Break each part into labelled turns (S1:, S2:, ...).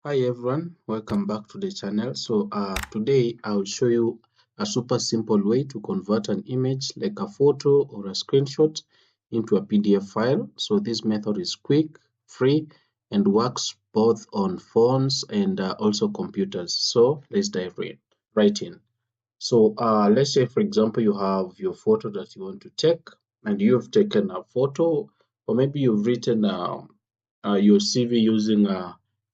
S1: Hi everyone, welcome back to the channel. So today I will show you a super simple way to convert an image like a photo or a screenshot into a PDF file. So this method is quick, free, and works both on phones and also computers. So let's dive right in. So let's say, for example, you have your photo that you want to take, and you have taken a photo, or maybe you've written your CV using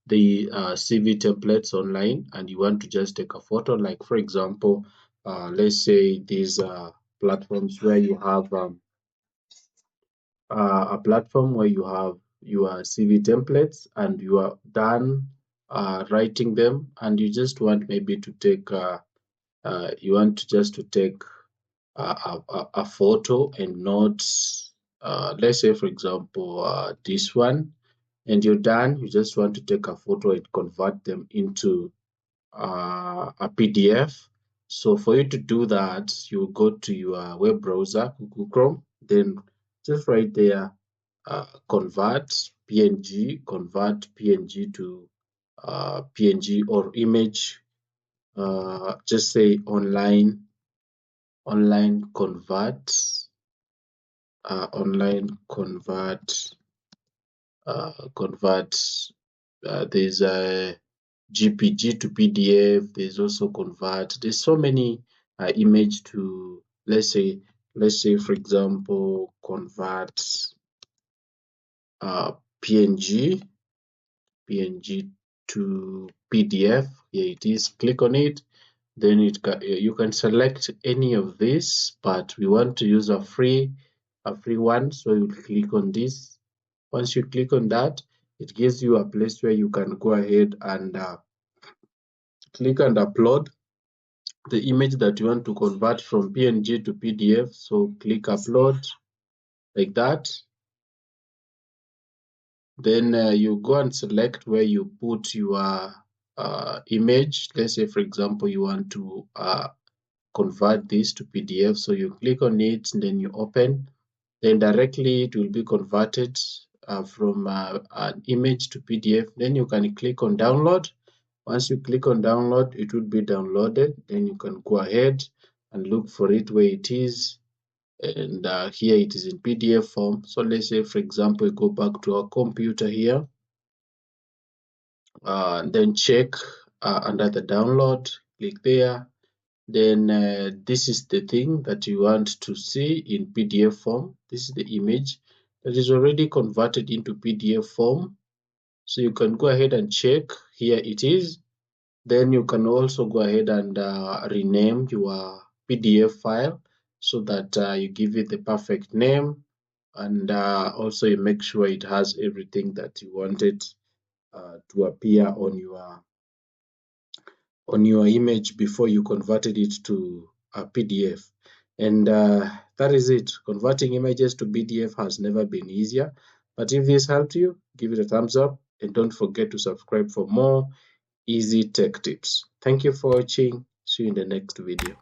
S1: the CV templates online, and you want to just take a photo. Like, for example, let's say these platforms where you have a platform where you have your CV templates and you are done writing them, and you just want maybe to take you want to just to take a photo and not let's say, for example, this one, and you're done. You just want to take a photo and convert them into a PDF. So for you to do that, you go to your web browser, Google Chrome, then just right there, convert PNG to PNG or image. Just say online convert, there's a GPG to PDF. There's also convert. There's so many image to, let's say, for example, convert PNG to PDF. Here it is. Click on it. Then you can select any of this, but we want to use a free one. So you click on this. Once you click on that, it gives you a place where you can go ahead and click and upload the image that you want to convert from PNG to PDF. So click upload like that. Then you go and select where you put your image. Let's say, for example, you want to convert this to PDF. So you click on it, and then you open. Then directly it will be converted from an image to PDF. Then you can click on download. Once you click on download, it will be downloaded. Then you can go ahead and look for it where it is. And here it is in PDF form. So let's say, for example, we go back to our computer here, then check under the download, click there. Then this is the thing that you want to see in PDF form. This is the image that is already converted into PDF form. So you can go ahead and check. Here it is. Then you can also go ahead and rename your PDF file so that you give it the perfect name, and also you make sure it has everything that you wanted to appear on your image before you converted it to a PDF. And that is it. Converting images to PDF has never been easier. But if this helped you, give it a thumbs up and don't forget to subscribe for more easy tech tips. Thank you for watching. See you in the next video.